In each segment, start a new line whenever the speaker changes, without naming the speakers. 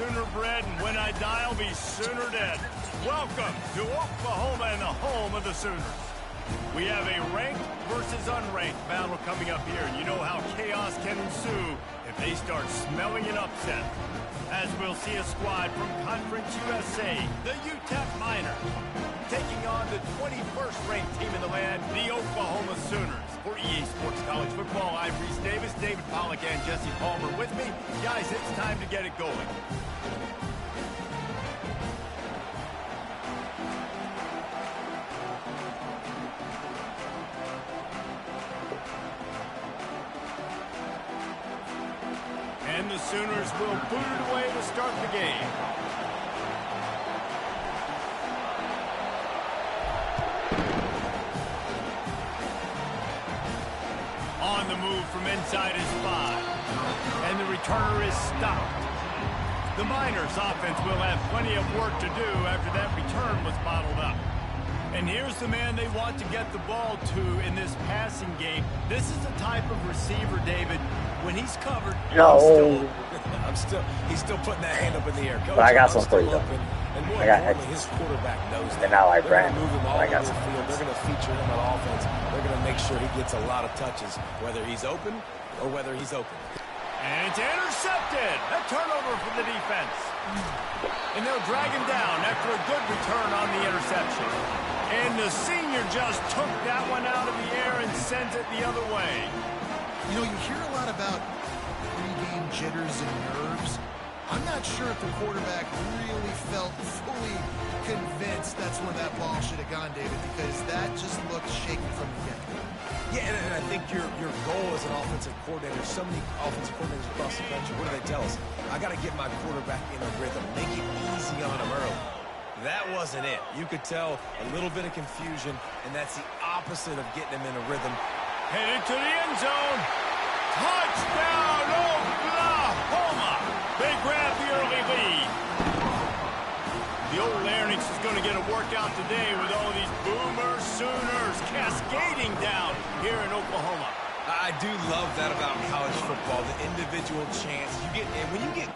Sooner bred, and when I die, I'll be Sooner dead. Welcome to Oklahoma and the home of the Sooners. We have a ranked versus unranked battle coming up here, and you know how chaos can ensue if they start smelling an upset. As we'll see a squad from Conference USA, the UTEP Miners, taking on the 21st ranked team in the land, the Oklahoma Sooners. For EA Sports College Football, I'm Reese Davis, David Pollack, and Jesse Palmer with me. Guys, it's time to get it going. And the Sooners will boot it away to start the game. On the move from inside his 5. And the returner is stopped. The Miners offense will have plenty of work to do after that return was bottled up. And here's the man they want to get the ball to in this passing game. This is the type of receiver, David, when he's covered, he's still putting that hand up in the air. Coach,
but I got some for you, though.
And more importantly, his quarterback knows that.
And now I ran.
They're going to move him all over the field. They're going to feature him on offense. They're going to make sure he gets a lot of touches, whether he's open or whether he's open.
And it's intercepted. A turnover for the defense. And they'll drag him down after a good return on the interception. And the senior just took that one out of the air and sends it the other way.
You know, you hear a lot about pre-game jitters and nerves. I'm not sure if the quarterback really felt fully convinced that's where that ball should have gone, David, because that just looked shaky from the get-go.
Yeah, and I think your goal as an offensive coordinator, so many offensive coordinators across the country, what do they tell us? I got to get my quarterback in a rhythm, make it easy on him early. That wasn't it. You could tell a little bit of confusion, and that's the opposite of getting him in a rhythm.
Headed to the end zone. Touchdown, Oklahoma! They grab the early lead. The old Larynx is going to get a workout today with all these Boomer Sooners cascading down here in Oklahoma.
I do love that about college football, the individual chance you get. And when you get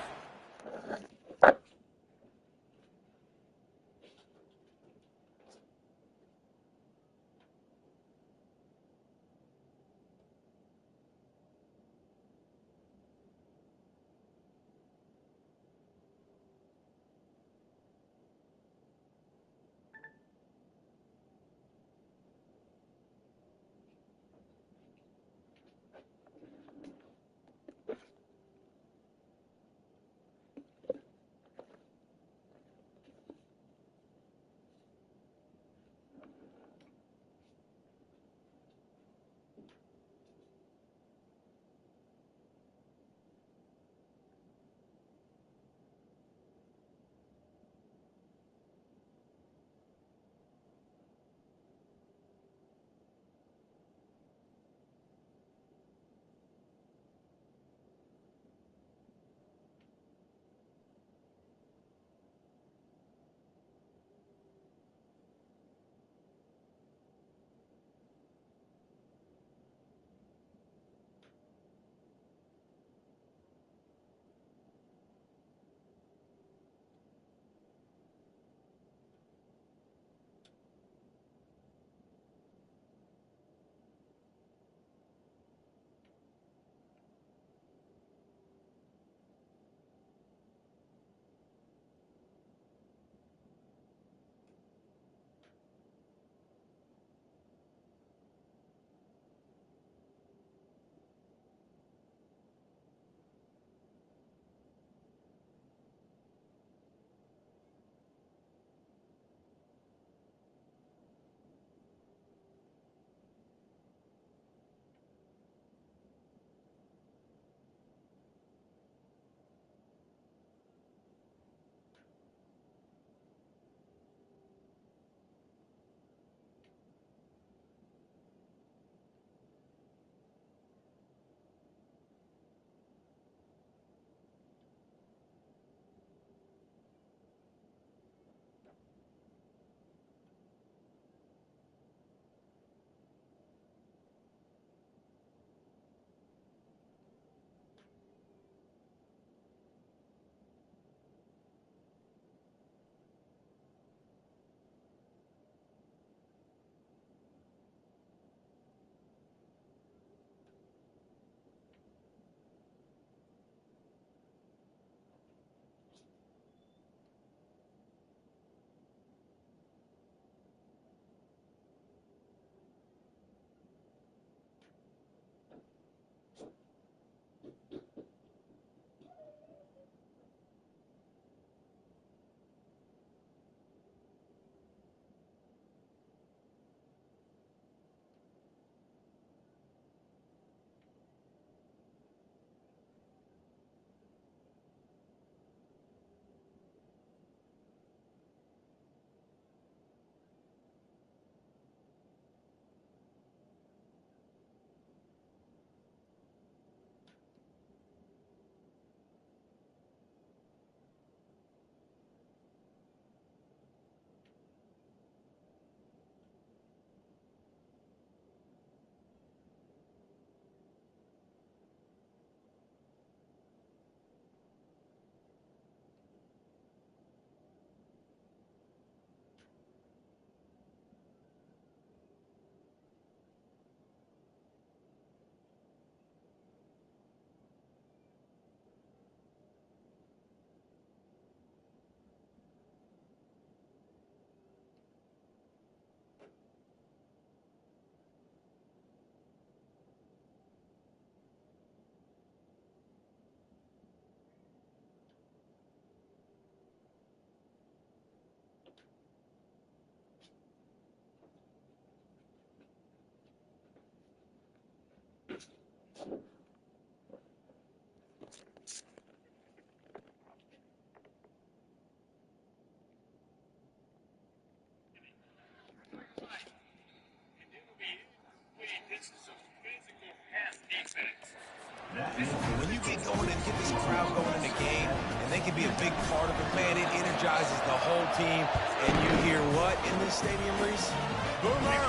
When you get going and get this crowd going in the game, and they can be a big part of it, man, it energizes the whole team. And you hear what in this stadium, Reese?
Boomer!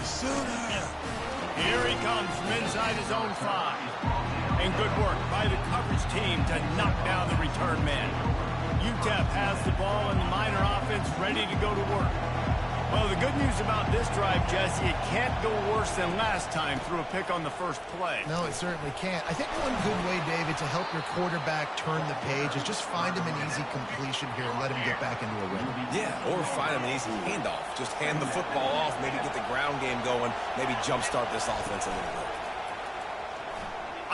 Sooner!
Here he comes from inside his own 5. And good work by the coverage team to knock down the return man. Ncaa has the ball and the Miner offense ready to go to work. Well, the good news about this drive, Jesse, it can't go worse than last time through a pick on the first play.
No, it certainly can't. I think one good way, David, to help your quarterback turn the page is just find him an easy completion here and let him get back into a rhythm.
Yeah, or find him an easy handoff. Just hand the football off, maybe get the ground game going, maybe jumpstart this offense a little bit.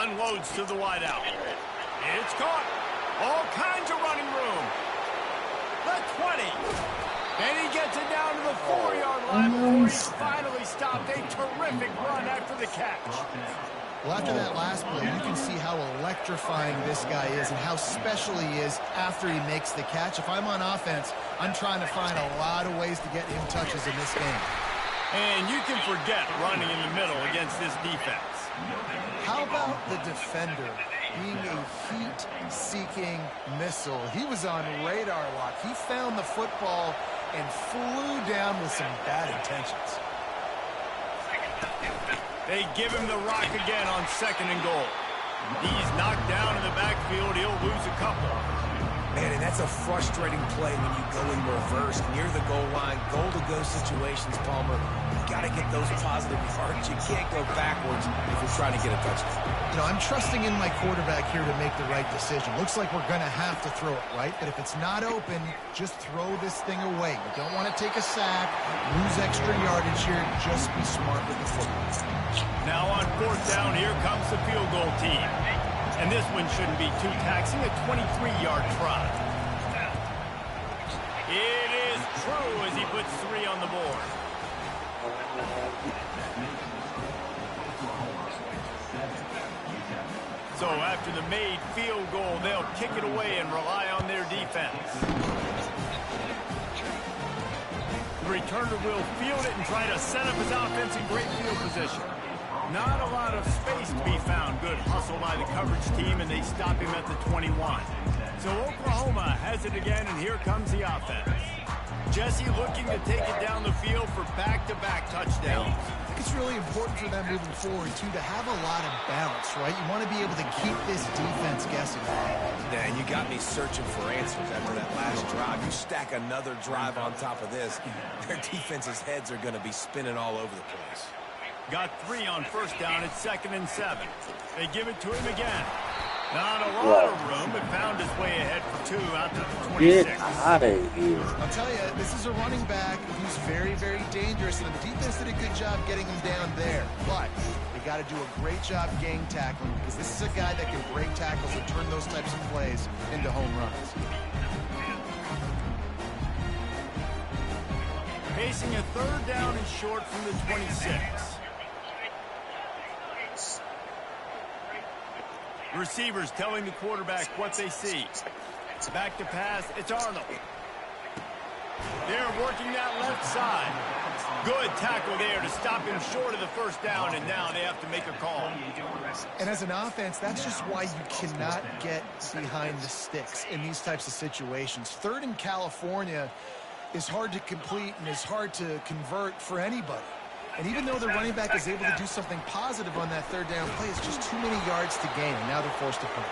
Unloads to the wideout. It's caught. All kinds of running room. The 20. And he gets it down to the 4-yard line before he's finally stopped. A terrific run after the catch.
Well, after that last play, you can see how electrifying this guy is and how special he is after he makes the catch. If I'm on offense, I'm trying to find a lot of ways to get him touches in this game.
And you can forget running in the middle against this defense.
How about the defender being a heat-seeking missile? He was on radar lock. He found the football and flew down with some bad intentions.
They give him the rock again on 2nd and goal. He's knocked down in the backfield. He'll lose a couple.
Man, and that's a frustrating play when you go in reverse near the goal line, goal-to-go situations, Palmer. You got to get those positive yards. You can't go backwards if you're trying to get a touchdown.
You know, I'm trusting in my quarterback here to make the right decision. Looks like we're going to have to throw it, right? But if it's not open, just throw this thing away. You don't want to take a sack, lose extra yardage here. Just be smart with the football.
Now on 4th down, here comes the field goal team. And this one shouldn't be too taxing, a 23-yard try. It is true as he puts 3 on the board. So after the made field goal, they'll kick it away and rely on their defense. The returner will field it and try to set up his offense in great field position. Not a lot of space to be found. Good hustle by the coverage team, and they stop him at the 21. So Oklahoma has it again, and here comes the offense. Jesse looking to take it down the field for back-to-back touchdowns.
I think it's really important for them moving forward, too, to have a lot of balance, right? You want to be able to keep this defense guessing.
Yeah, and you got me searching for answers after that last drive. You stack another drive on top of this, their defense's heads are going to be spinning all over the place.
Got 3 on 1st down at 2nd and 7. They give it to him again. Not a lot of room, but found his way ahead for 2 out to the 26.
Get out of here.
I'll tell you, this is a running back who's very, very dangerous, and the defense did a good job getting him down there. But they got to do a great job gang tackling, because this is a guy that can break tackles and turn those types of plays into home runs.
Facing a 3rd down and short from the 26. Receivers telling the quarterback what they see. Back to pass, it's Arnold. They're working that left side. Good tackle there to stop him short of the 1st down, and now they have to make a call.
And as an offense, that's just why you cannot get behind the sticks in these types of situations. 3rd in California is hard to complete and is hard to convert for anybody. And even though the running back is able to do something positive on that 3rd down play, it's just too many yards to gain, and now they're forced to punt.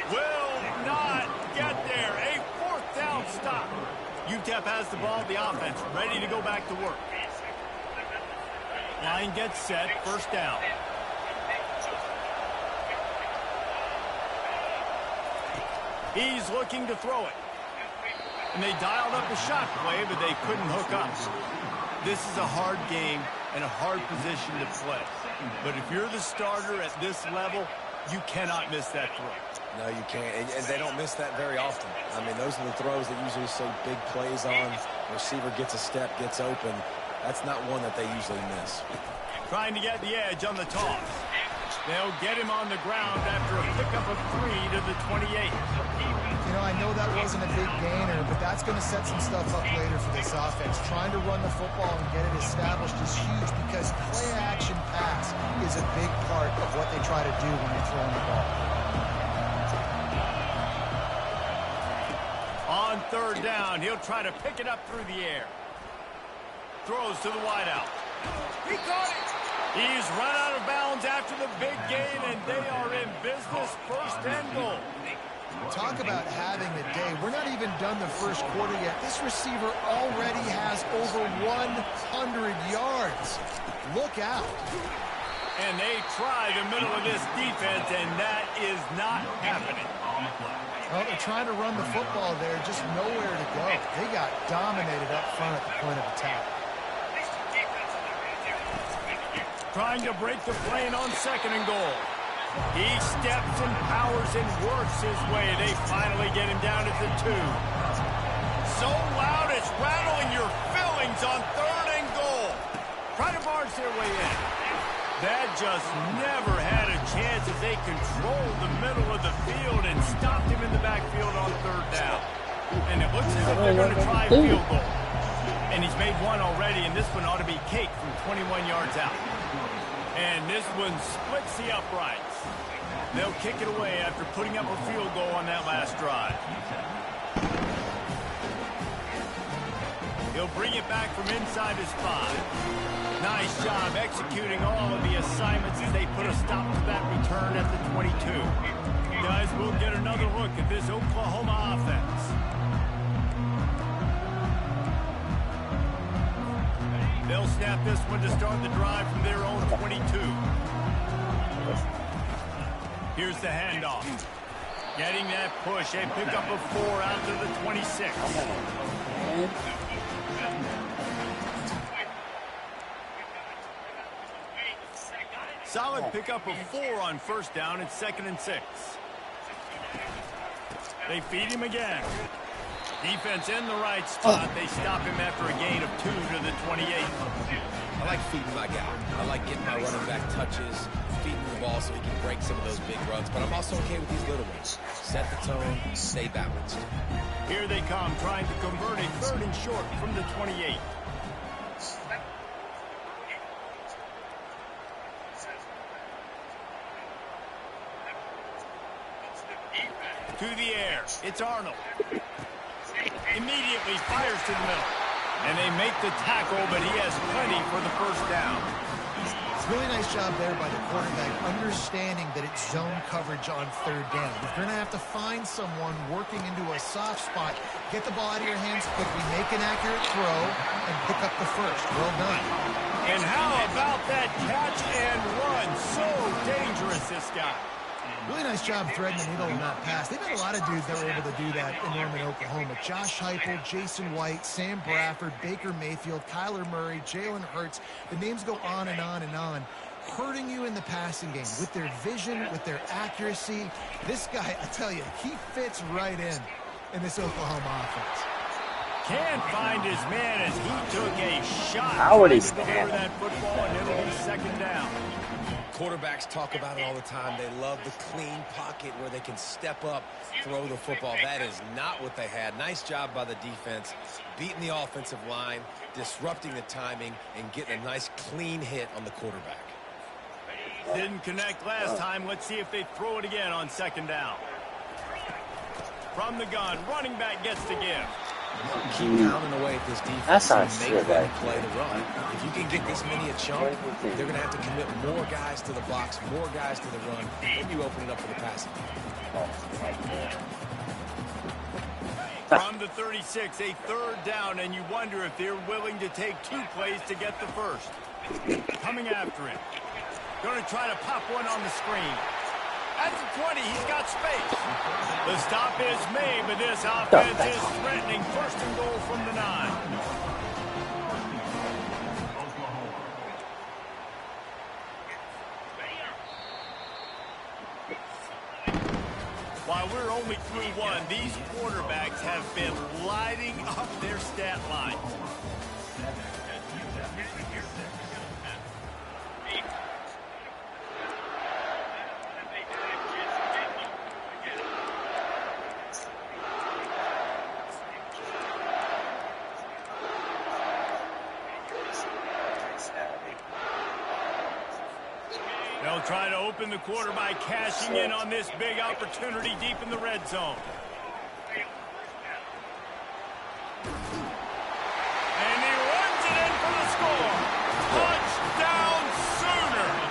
Will not get there. A 4th down stop. UTEP has the ball, the offense ready to go back to work. Line gets set, 1st down. He's looking to throw it. And they dialed up a shot play, but they couldn't hook up. This is a hard game and a hard position to play. But if you're the starter at this level, you cannot miss that throw.
No, you can't. And they don't miss that very often. I mean, those are the throws that usually see big plays on. Receiver gets a step, gets open. That's not one that they usually miss.
Trying to get the edge on the toss. They'll get him on the ground after a pickup of 3 to the 28.
You know, I know that wasn't a big gainer, but that's going to set some stuff up later for this offense. Trying to run the football and get it established is huge because play-action pass is a big part of what they try to do when they're throwing the ball.
On third down, he'll try to pick it up through the air. Throws to the wideout. He caught it. He's run out of bounds after the big gain, and they are in business, first and goal.
Talk about having a day. We're not even done the first quarter yet. This receiver already has over 100 yards. Look out.
And they try the middle of this defense, and that is not happening.
Well, they're trying to run the football there, just nowhere to go. They got dominated up front at the point of attack.
Trying to break the plane on second and goal. He steps and powers and works his way. They finally get him down at the 2. So loud it's rattling your fillings on third and goal. Try to barge their way in. That just never had a chance as they controlled the middle of the field and stopped him in the backfield on third down. And it looks as if they're going to try a field goal. And he's made one already, and this one ought to be cake from 21 yards out. And this one splits the uprights. They'll kick it away after putting up a field goal on that last drive. He'll bring it back from inside his 5. Nice job executing all of the assignments as they put a stop to that return at the 22. Guys, we'll get another look at this Oklahoma offense. They'll snap this one to start the drive from their own 22. Here's the handoff. Getting that push. They pick up a 4 out to the 26. Solid pickup of 4 on first down at 2nd and 6. They feed him again. Defense in the right spot. They stop him after a gain of 2 to the 28.
I like feeding my guy. I like getting my running back touches, feeding the ball so he can break some of those big runs. But I'm also okay with these little ones. Set the tone, stay balanced.
Here they come, trying to convert a 3rd and short from the 28. To the air. It's Arnold. Immediately fires to the middle. And they make the tackle, but he has plenty for the first down.
Really nice job there by the quarterback, understanding that it's zone coverage on third down. You're going to have to find someone working into a soft spot, get the ball out of your hands quickly, make an accurate throw, and pick up the first. Well done.
And how about that catch and run? So dangerous, this guy.
Really nice job threading the needle in that pass. They've had a lot of dudes that were able to do that in Norman, Oklahoma. Josh Heupel, Jason White, Sam Bradford, Baker Mayfield, Kyler Murray, Jalen Hurts. The names go on and on and on. Hurting you in the passing game with their vision, with their accuracy. This guy, I tell you, he fits right in this Oklahoma offense.
Can't find his man as he took a shot
Howard
to deliver that football, and it'll be 2nd down.
Quarterbacks talk about it all the time. They love the clean pocket where they can step up, throw the football. That is not what they had. Nice job by the defense, beating the offensive line, disrupting the timing, and getting a nice clean hit on the quarterback.
Didn't connect last time. Let's see if they throw it again on 2nd down. From the gun, running back gets to give.
Keep pounding away at this defense and make them play the run. If you can get this many a chunk, they're going to have to commit more guys to the box, more guys to the run, then you open it up for the passing.
From the 36, a 3rd down, and you wonder if they're willing to take 2 plays to get the first. Coming after it. Going to try to pop one on the screen. At the 20, he's got space. The stop is made, but this offense is threatening 1st and goal from the 9. While we're only through 1, these quarterbacks have been lighting up their stat line. They'll try to open the quarter by cashing in on this big opportunity deep in the red zone. And he runs it in for the score. Touchdown Sooners!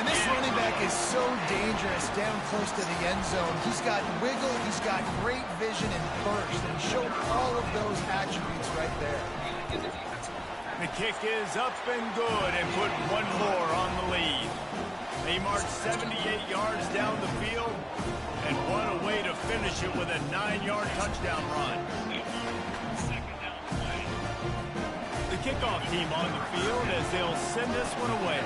And this running back is so dangerous down close to the end zone. He's got wiggle, he's got great vision and burst, and he showed all of those attributes right there.
The kick is up and good and put one more on the lead. They march 78 yards down the field and what a way to finish it with a 9-yard touchdown run. The kickoff team on the field as they'll send this one away.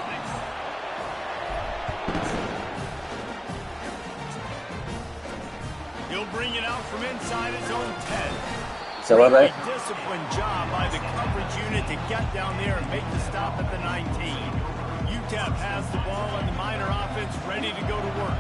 He'll bring it out from inside his own 10. Really disciplined job by the coverage unit to get down there and make the stop at the 19. Ncaa has the ball and the Miner offense ready to go to work.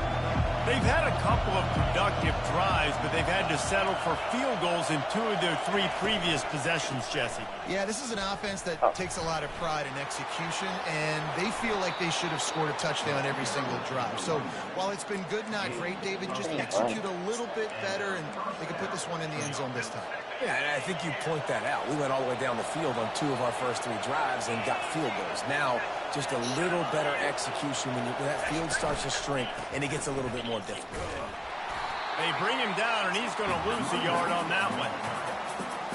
They've had a couple of productive drives, but they've had to settle for field goals in 2 of their 3 previous possessions, Jesse.
Yeah, this is an offense that takes a lot of pride in execution, and they feel like they should have scored a touchdown every single drive. So while it's been good, not great, David, just execute a little bit better, and they can put this one in the end zone this time.
Yeah, and I think you point that out. We went all the way down the field on 2 of our first 3 drives and got field goals. Now, just a little better execution when that field starts to shrink and it gets a little bit more difficult.
They bring him down, and he's going to lose a yard on that one.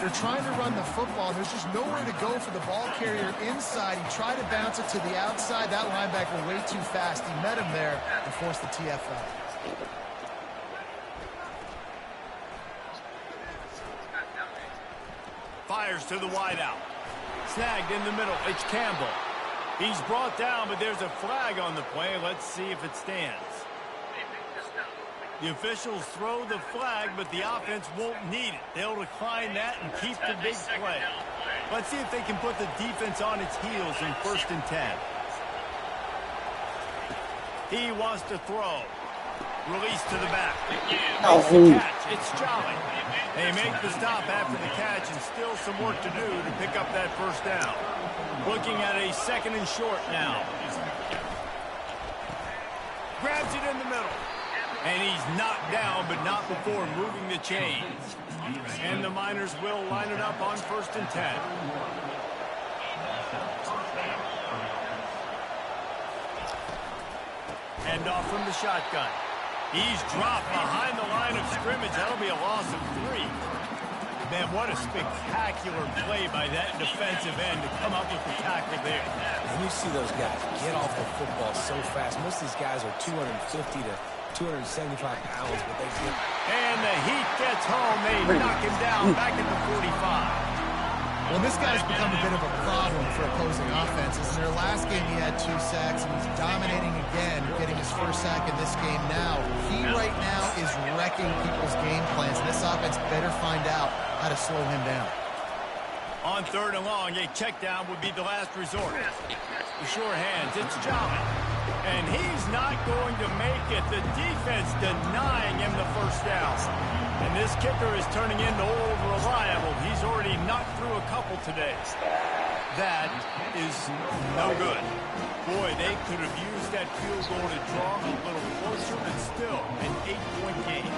They're trying to run the football. There's just nowhere to go for the ball carrier inside. He tried to bounce it to the outside. That linebacker way too fast. He met him there and forced the TFL.
Fires to the wideout. Snagged in the middle. It's Campbell. He's brought down, but there's a flag on the play. Let's see if it stands. The officials throw the flag, but the offense won't need it. They'll decline that and keep the big play. Let's see if they can put the defense on its heels in 1st and 10. He wants to throw. Release to the back. Makes the catch. It's Jolly. They make the stop after the catch and still some work to do to pick up that 1st down. Looking at a 2nd and short now. Grabs it in the middle. And he's knocked down, but not before moving the chains. And the Miners will line it up on 1st and 10. Hand off from the shotgun. He's dropped behind the line of scrimmage. That'll be a loss of 3. Man, what a spectacular play by that defensive end to come up with the tackle there.
And you see those guys get off the football so fast. Most of these guys are 250 to 275 pounds, but they get...
And the heat gets home. They knock him down back at the 45.
Well, this guy's become a bit of a problem for opposing offenses. In their last game, he had 2 sacks, and he's dominating again, getting his 1st sack in this game now. He right now is wrecking people's game plans, and this offense better find out how to slow him down.
On 3rd and long, a check down would be the last resort. The sure hands, it's Jolly. And he's not going to make it. The defense denying him the 1st down. And this kicker is turning into old reliable. He's already knocked through a couple today. That is no good. Boy, they could have used that field goal to draw a little closer, but still an 8-point game.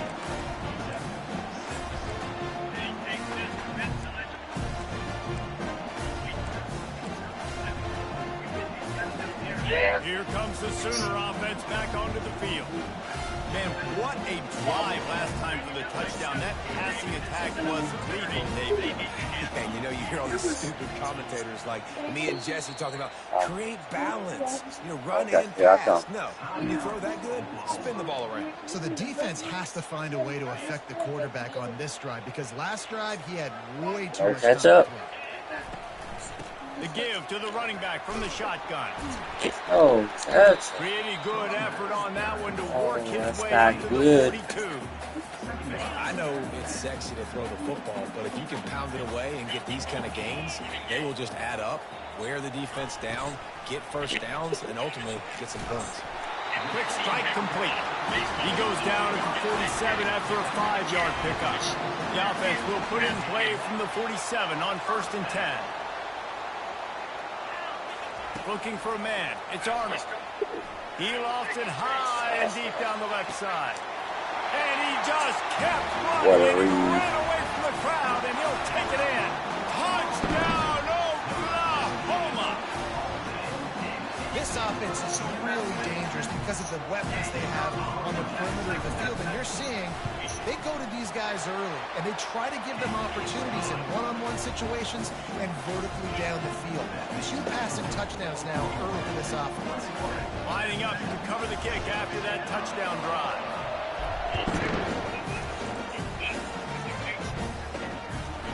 Here comes the Sooner offense back onto the field. Man, what a drive last time for the touchdown. That passing attack was leading, David.
And you know, you hear all these stupid commentators like me and Jesse talking about create balance. You know, run in, pass. No, when you throw that good, spin the ball around.
So the defense has to find a way to affect the quarterback on this drive, because last drive he had way too much time to throw.
The give to the running back from the shotgun.
Oh, that's
Pretty good effort on that one to work his
that's
way
not
into
good.
the 42.
I know it's sexy to throw the football, but if you can pound it away and get these kind of gains, they will just add up, wear the defense down, get 1st downs, and ultimately get some points.
Quick strike complete. He goes down at the 47 after a 5-yard pickup. The offense will put in play from the 47 on 1st and 10. Looking for a man. It's Arnold. He lofts it high and deep down the left side. And he just kept running and ran away from the crowd, and he'll take it in. Touchdown, Oklahoma!
This offense is really dangerous because of the weapons they have on the perimeter of the field. And you're seeing they go to these guys early, and they try to give them opportunities in one-on-one situations and vertically down the field. 2 passing touchdowns now early for this offense.
Lining up to cover the kick after that touchdown drive.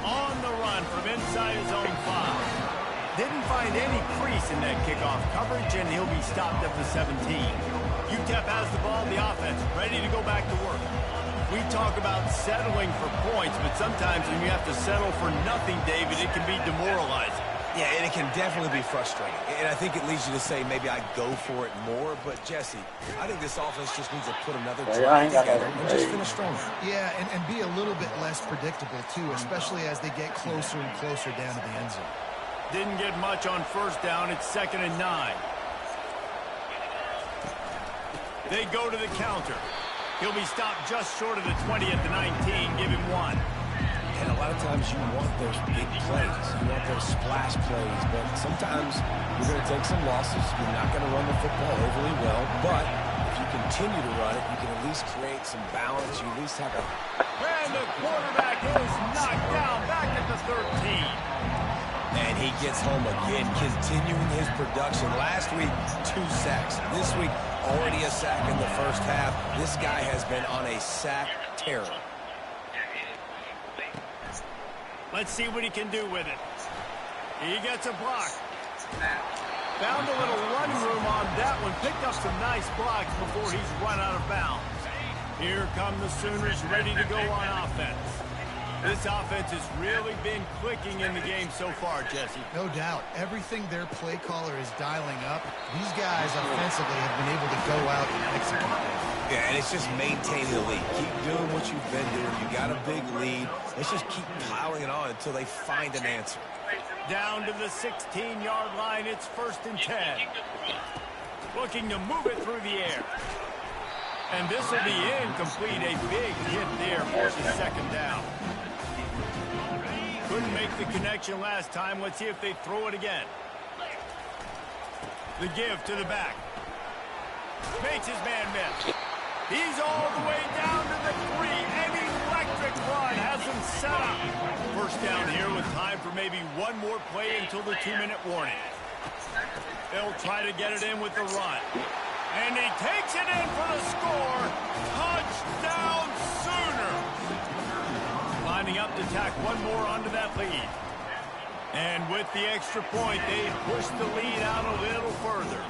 On the run from inside his own 5. Didn't find any crease in that kickoff coverage, and he'll be stopped at the 17. UTEP has the ball, the offense, ready to go back to work. We talk about settling for points, but sometimes when you have to settle for nothing, David, it can be demoralizing.
Yeah, and it can definitely be frustrating. And I think it leads you to say maybe I go for it more. But, Jesse, I think this offense just needs to put another drive together and just finish stronger.
Yeah, and be a little bit less predictable, too, especially as they get closer and closer down to the end zone.
Didn't get much on first down. It's 2nd and 9. They go to the counter. He'll be stopped just short of the 20 at the 19. Give him 1.
And a lot of times you want those big plays. You want those splash plays. But sometimes you're going to take some losses. You're not going to run the football overly well. But if you continue to run it, you can at least create some balance. You at least have a...
And the quarterback is knocked down back at the 13.
And he gets home again, continuing his production. Last week, 2 sacks. This week, already a sack in the first half. This guy has been on a sack terror.
Let's see what he can do with it. He gets a block. Found a little running room on that one. Picked up some nice blocks before he's run out of bounds. Here come the Sooners ready to go on offense. This offense has really been clicking in the game so far, Jesse.
No doubt. Everything their play caller is dialing up, these guys offensively have been able to go out and execute that.
Yeah, and it's just maintaining the lead. Keep doing what you've been doing. You got a big lead. Let's just keep piling it on until they find an answer.
Down to the 16-yard line. It's 1st and 10. Looking to move it through the air. And this will be incomplete. A big hit there forces 2nd down. Couldn't make the connection last time. Let's see if they throw it again. The give to the back. Makes his man miss. He's all the way down to the 3. An electric run has him set up. First down here with time for maybe one more play until the 2-minute warning. They'll try to get it in with the run. And he takes it in for the score. Touchdown Sooners. Lining up to tack one more onto that lead. And with the extra point, they push the lead out a little further.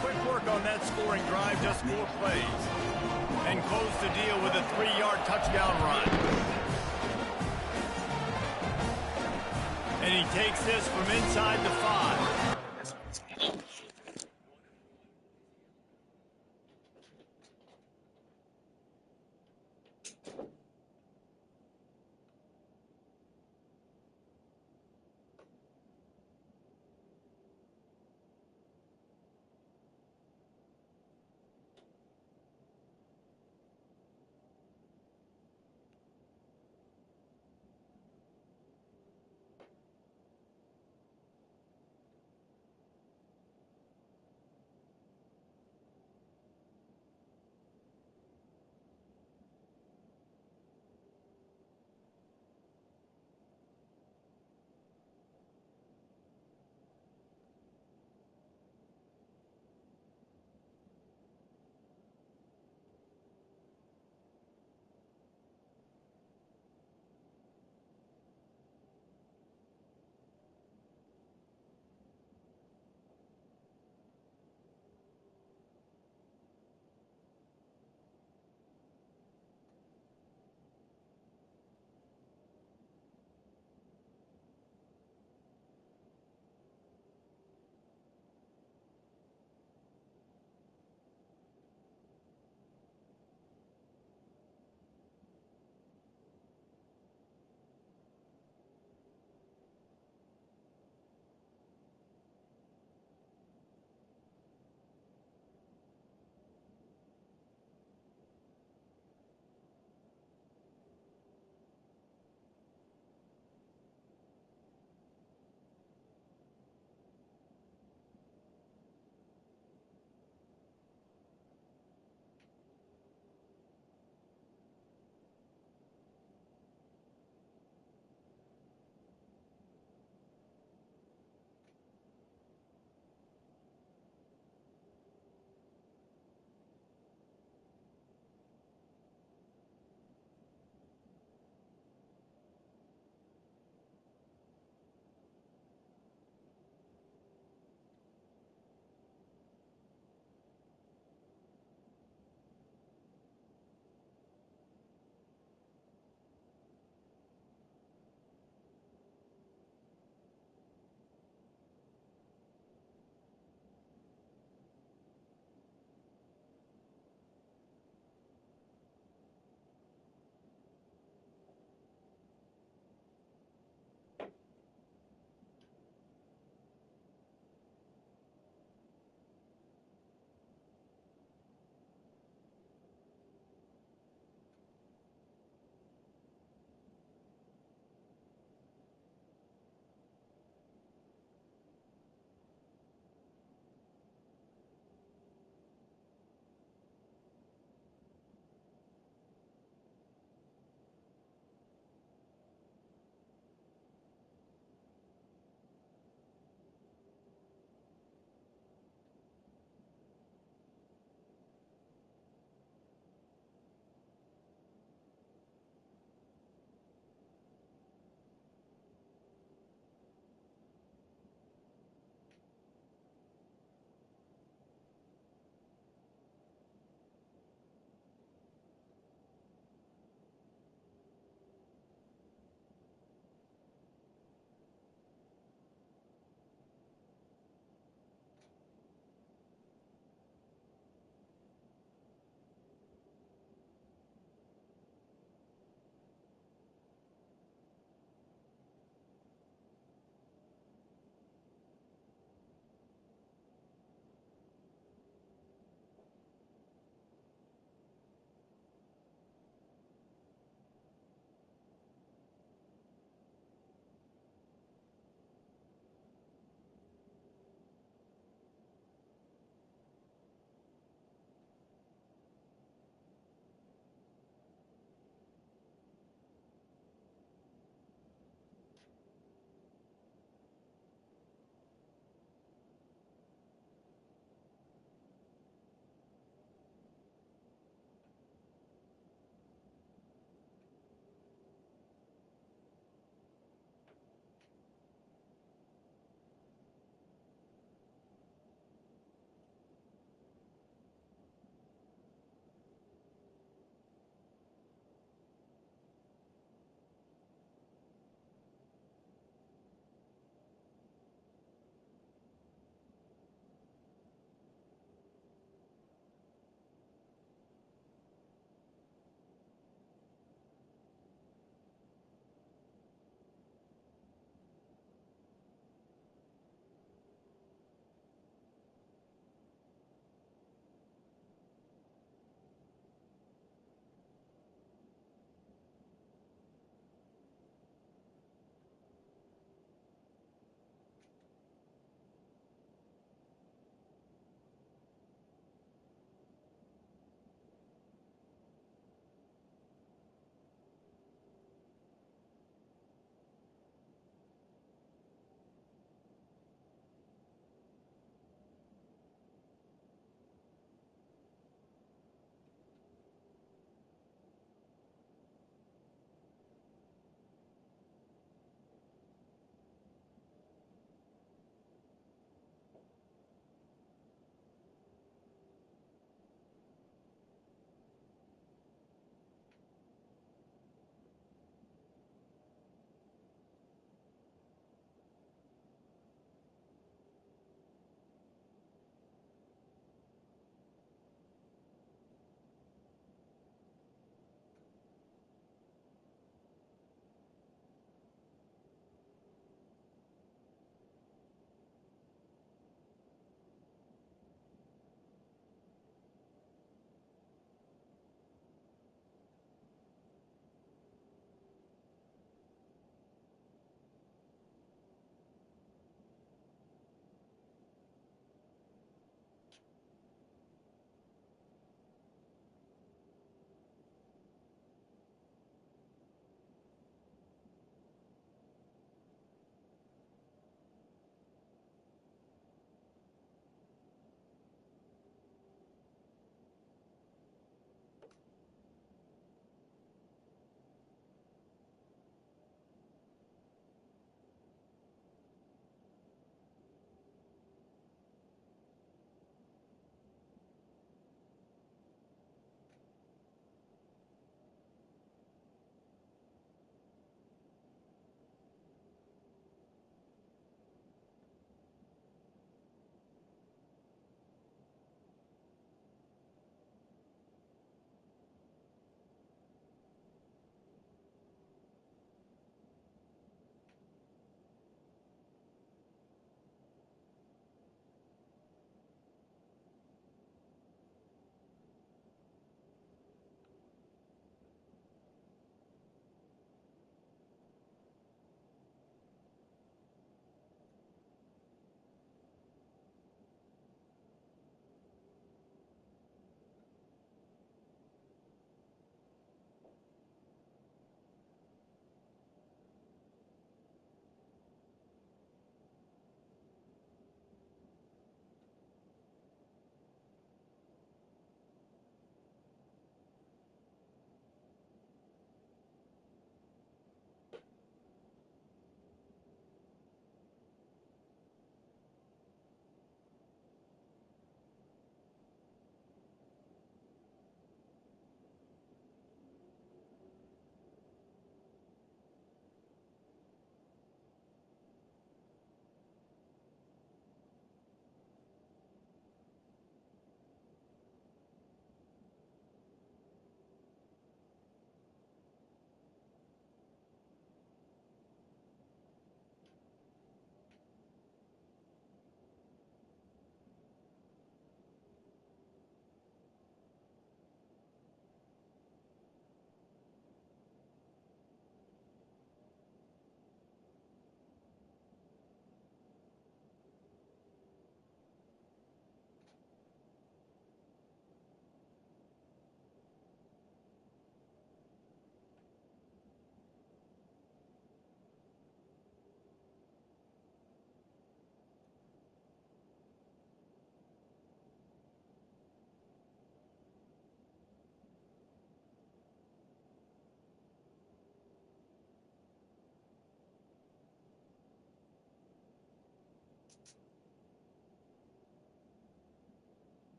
Quick work on that scoring drive, just 4 plays. And close the deal with a 3-yard touchdown run. And he takes this from inside the 5.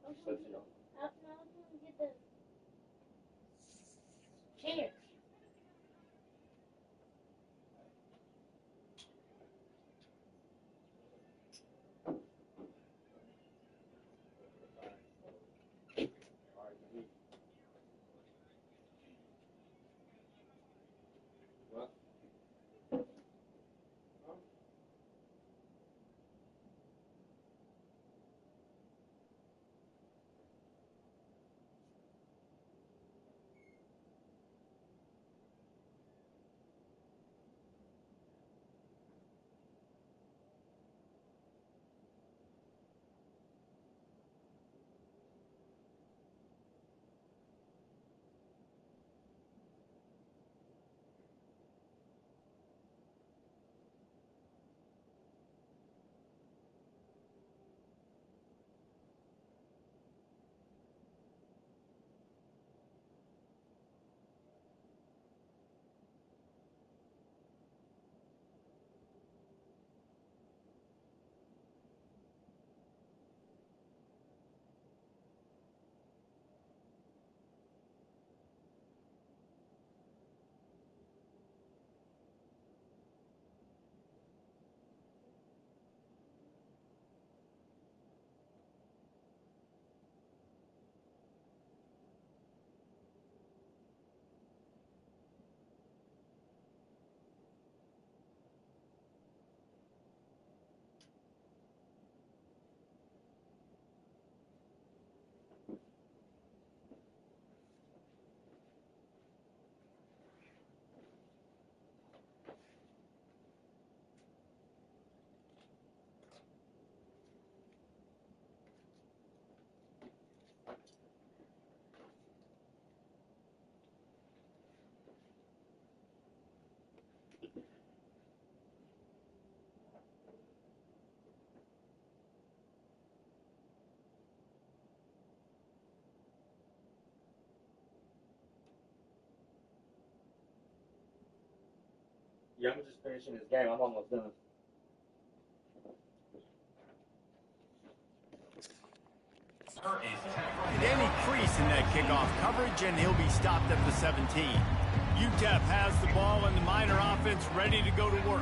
So if you don't.
Cheers.
What? Yeah, I'm just finishing this game. I'm almost done.
Any crease in that kickoff coverage, and he'll be stopped at the 17. UTEP has the ball, and the Miner offense ready to go to work.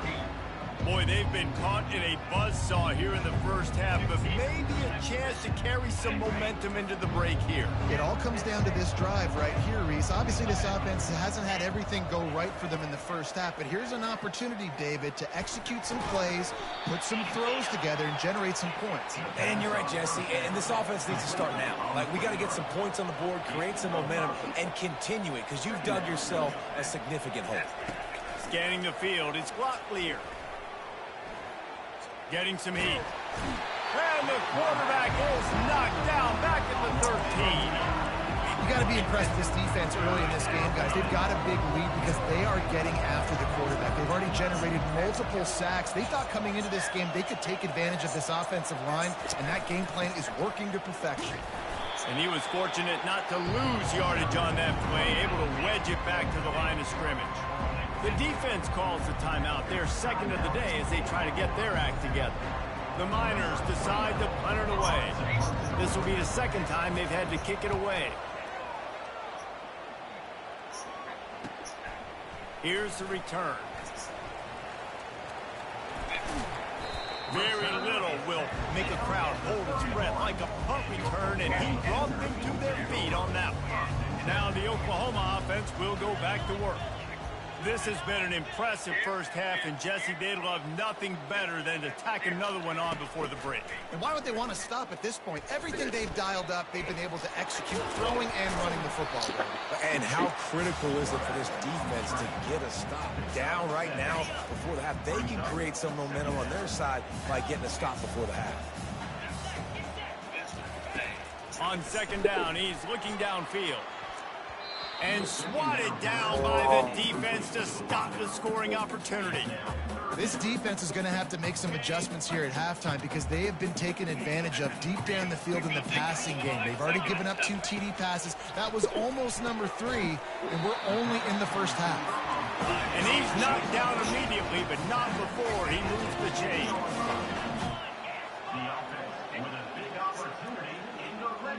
Boy, they've been caught in a buzzsaw here in the first half, but maybe a chance to carry some momentum into the break here.
It all comes down to this drive right here, Reese. Obviously, this offense hasn't had everything go right for them in the first half, but here's an opportunity, David, to execute some plays, put some throws together, and generate some points.
And you're right, Jesse, and this offense needs to start now. Like, we got to get some points on the board, create some momentum, and continue it, because you've dug yourself a significant hole.
Scanning the field, it's clock clear. Getting some heat. And the quarterback is knocked down back at the 13.
You got to be impressed with this defense early in this game, guys. They've got a big lead because they are getting after the quarterback. They've already generated multiple sacks. They thought coming into this game they could take advantage of this offensive line, and that game plan is working to perfection.
And he was fortunate not to lose yardage on that play, able to wedge it back to the line of scrimmage. The defense calls the timeout, their second of the day, as they try to get their act together. The Miners decide to punt it away. This will be the second time they've had to kick it away. Here's the return. Very little will make a crowd hold its breath like a punt return, and he brought them to their feet on that one. Now the Oklahoma offense will go back to work. This has been an impressive first half, and Jesse, they'd love nothing better than to tack another one on before the break.
And why would they want to stop at this point? Everything they've dialed up, they've been able to execute, throwing and running the football.
And how critical is it for this defense to get a stop down right now before the half? They can create some momentum on their side by getting a stop before the half.
On second down, he's looking downfield. And swatted down by the defense to stop the scoring opportunity.
This defense is going to have to make some adjustments here at halftime because they have been taken advantage of deep down the field in the passing game. They've already given up 2 TD passes. That was almost number 3, and we're only in the first half.
And he's knocked down immediately, but not before he moves the chain.
The offense with a big opportunity in the red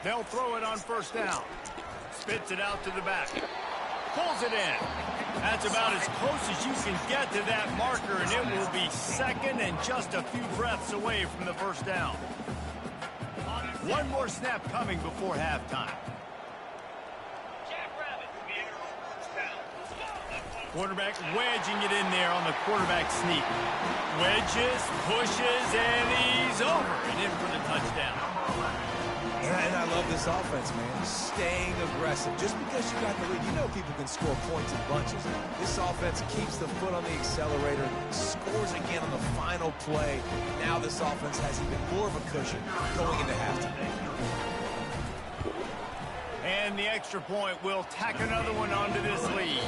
They'll throw it on first down. Spits it out to the back. Pulls it in. That's about as close as you can get to that marker, and it will be second and just a few breaths away from the first down. One more snap coming before halftime. Quarterback wedging it in there on the quarterback sneak. Wedges, pushes, and he's over and in for the touchdown.
And I love this offense, man. Staying aggressive. Just because you got the lead, you know people can score points in bunches. This offense keeps the foot on the accelerator, scores again on the final play. Now this offense has even more of a cushion going into halftime.
And the extra point will tack another one onto this lead.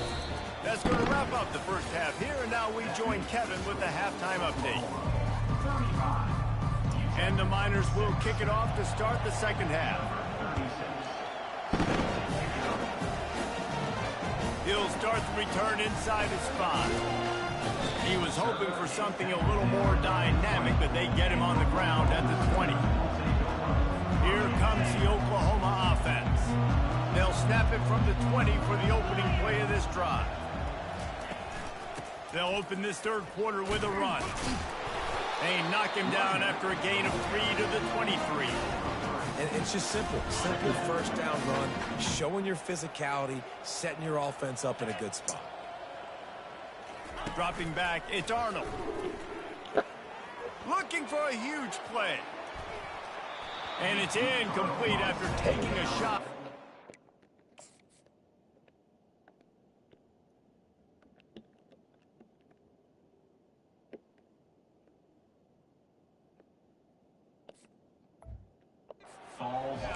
That's going to wrap up the first half here, and now we join Kevin with the halftime update. And the Miners will kick it off to start the second half. He'll start the return inside his spot. He was hoping for something a little more dynamic, but they get him on the ground at the 20. Here comes the Oklahoma offense. They'll snap it from the 20 for the opening play of this drive. They'll open this third quarter with a run. They knock him down after a gain of 3 to the 23.
And it's just simple. Simple first down run, showing your physicality, setting your offense up in a good spot.
Dropping back, it's Arnold. Looking for a huge play. And it's incomplete after taking a shot.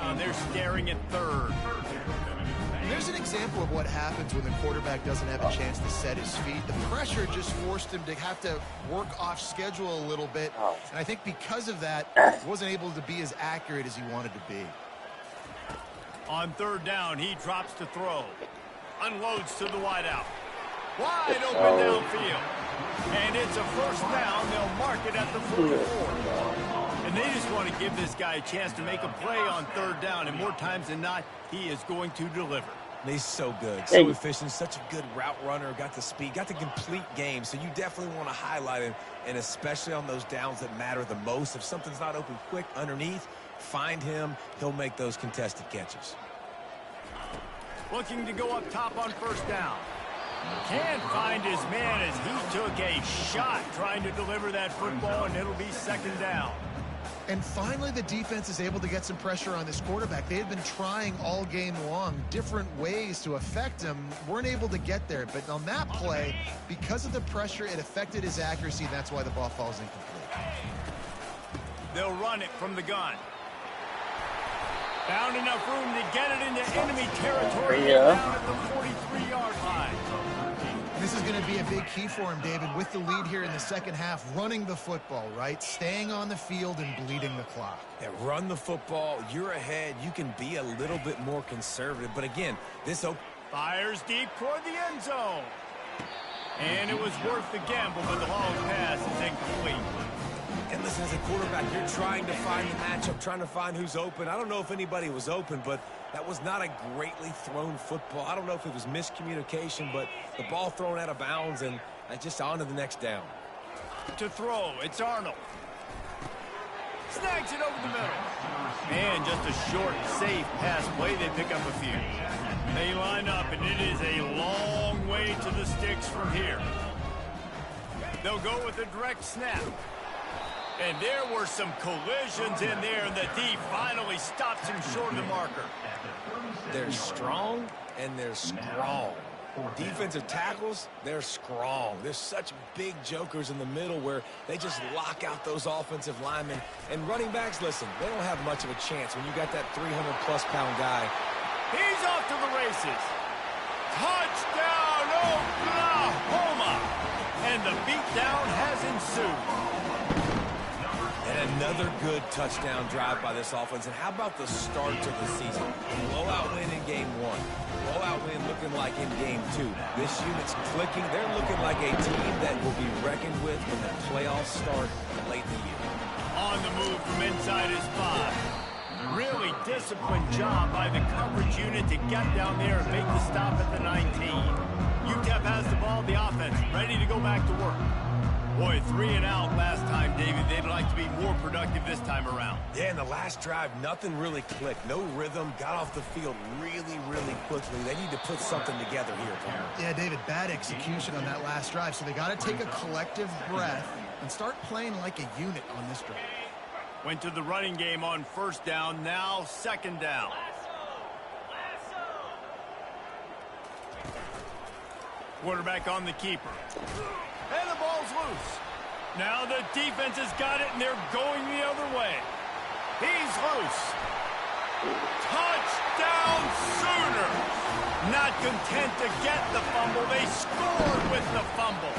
And they're staring at third.
There's an example of what happens when the quarterback doesn't have a chance to set his feet. The pressure just forced him to have to work off schedule a little bit. And I think because of that, he wasn't able to be as accurate as he wanted to be.
On third down, he drops to throw. Unloads to the wideout. Wide open downfield. And it's a first down. They'll mark it at the 44. And they just want to give this guy a chance to make a play on third down. And more times than not, he is going to deliver.
He's so good, so efficient, such a good route runner, got the speed, got the complete game. So you definitely want to highlight him, and especially on those downs that matter the most. If something's not open quick underneath, find him. He'll make those contested catches.
Looking to go up top on first down. Can't find his man as he took a shot trying to deliver that football, and it'll be second down.
And finally, the defense is able to get some pressure on this quarterback. They had been trying all game long different ways to affect him. Weren't able to get there. But on that play, because of the pressure, it affected his accuracy. That's why the ball falls incomplete.
They'll run it from the gun. Found enough room to get it into enemy territory. Down at the 43-yard line.
This is going to be a big key for him, David, with the lead here in the second half, running the football, right? Staying on the field and bleeding the clock.
Yeah, run the football. You're ahead. You can be a little bit more conservative. But again, this
fires deep toward the end zone. And it was worth the gamble, but the long pass is incomplete.
And listen, as a quarterback, you're trying to find the matchup, trying to find who's open. I don't know if anybody was open, but that was not a greatly thrown football. I don't know if it was miscommunication, but the ball thrown out of bounds and just on to the next down.
To throw, it's Arnold. Snags it over the middle. And just a short, safe pass play. They pick up a few. They line up, and it is a long way to the sticks from here. They'll go with a direct snap. And there were some collisions in there, and the D finally stops him short of the marker.
They're strong, and they're strong. Defensive tackles, they're strong. There's such big jokers in the middle where they just lock out those offensive linemen. And running backs, listen, they don't have much of a chance when you got that 300-plus pound guy.
He's off to the races. Touchdown, Oklahoma! And the beatdown has ensued.
And another good touchdown drive by this offense. And how about the start to the season? Blowout win in game one. Blowout win looking looking like in game 2? This unit's clicking. They're looking like a team that will be reckoned with when the playoffs start late in the year.
On the move from inside his 5. Really disciplined job by the coverage unit to get down there and make the stop at the 19. UTEP has the ball, the offense, ready to go back to work. Boy, 3 and out last time, David. They'd like to be more productive this time around.
Yeah, in the last drive, nothing really clicked. No rhythm, got off the field really, really quickly. They need to put something together here, Tom.
Yeah, David, bad execution on that last drive, so they got to take a collective breath and start playing like a unit on this drive.
Went to the running game on first down, now second down. Quarterback on the keeper. And the ball's loose. Now the defense has got it, and they're going the other way. He's loose. Touchdown Sooners! Not content to get the fumble, they scored with the fumble.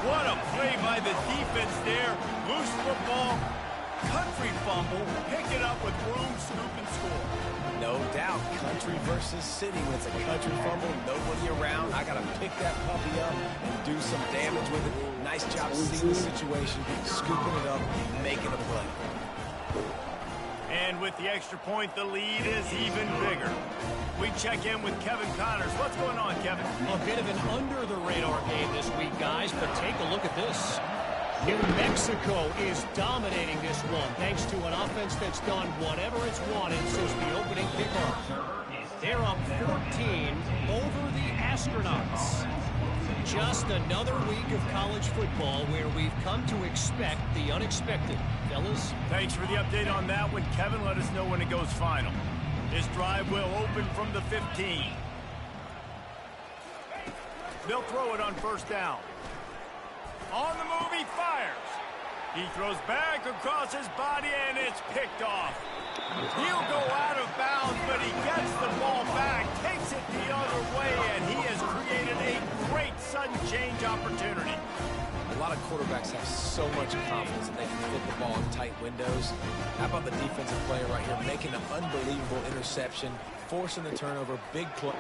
What a play by the defense there. Loose football, country fumble, pick it up with room, scoop, and score.
No doubt, country versus city. When it's a country fumble, nobody around. I got to pick that puppy up and do some damage with it. Nice job seeing the situation, scooping it up, making a play.
And with the extra point, the lead is even bigger. We check in with Kevin Connors. What's going on, Kevin?
A bit of an under-the-radar game this week, guys, but take a look at this. New Mexico is dominating this one thanks to an offense that's done whatever it's wanted since the opening kickoff. They're up 14 over the Astronauts. Just another week of college football where we've come to expect the unexpected. Fellas?
Thanks for the update on that one. Kevin, let us know when it goes final. This drive will open from the 15. They'll throw it on first down. On the move, he fires. He throws back across his body, and it's picked off. He'll go out of bounds, but he gets the ball back, takes it the other way, and he has created a great sudden change opportunity.
A lot of quarterbacks have so much confidence that they can fit the ball in tight windows. How about the defensive player right here making an unbelievable interception, forcing the turnover, big play.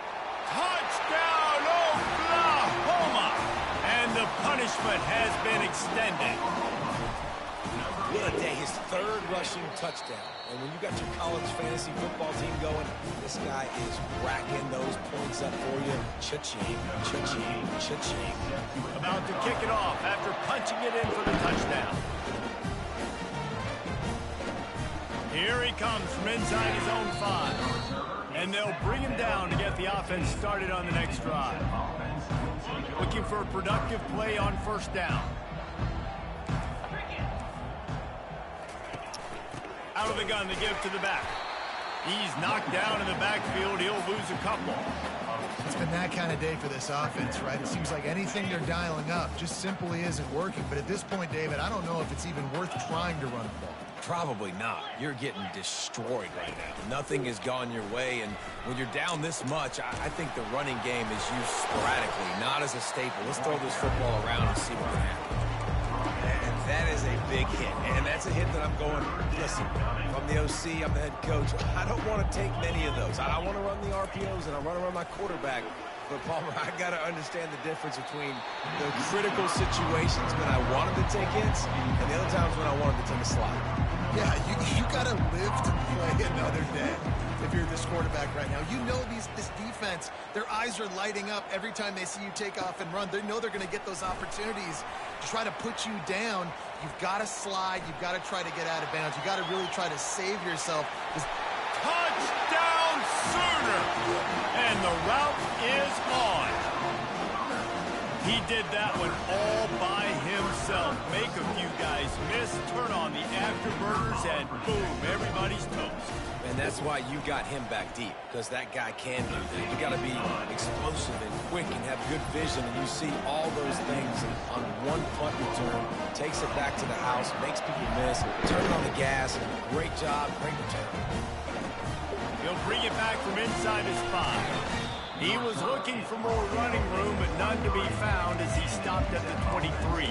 Touchdown, Oklahoma! And the punishment has been extended.
What a day, his 3rd rushing touchdown. And when you got your college fantasy football team going, this guy is racking those points up for you. Cha-ching, cha-ching, cha-ching.
About to kick it off after punching it in for the touchdown. Here he comes from inside his own 5. And they'll bring him down to get the offense started on the next drive. Looking for a productive play on first down. Out of the gun, they give it to the back. He's knocked down in the backfield. He'll lose a couple.
It's been that kind of day for this offense, right? It seems like anything they're dialing up just simply isn't working. But at this point, David, I don't know if it's even worth trying to run the ball.
Probably not. You're getting destroyed right now. Nothing has gone your way, and when you're down this much, I think the running game is used sporadically, not as a staple. Let's throw this football around and see what can happen. And that is a big hit, and that's a hit that I'm going, listen, from the OC, I'm the head coach. I don't want to take many of those. I want to run the RPOs, and I want to run my quarterback. But, Palmer, I got to understand the difference between the critical situations when I wanted to take hits and the other times when I wanted to take a slide.
Yeah, you got to live to play another day if you're this quarterback right now. You know this defense, their eyes are lighting up every time they see you take off and run. They know they're going to get those opportunities to try to put you down. You've got to slide. You've got to try to get out of bounds. You've got to really try to save yourself.
Touchdown Sooner! And the route is on. He did that one all by himself. Make a few guys miss, turn on the afterburners, and boom, everybody's toast.
And that's why you got him back deep, because that guy can do that. You got to be explosive and quick and have good vision, and you see all those things on one punt return. Takes it back to the house, makes people miss, turn on the gas. Great job, great return.
He'll bring it back from inside his 5. He was looking for more running room, but none to be found as he stopped at the 23.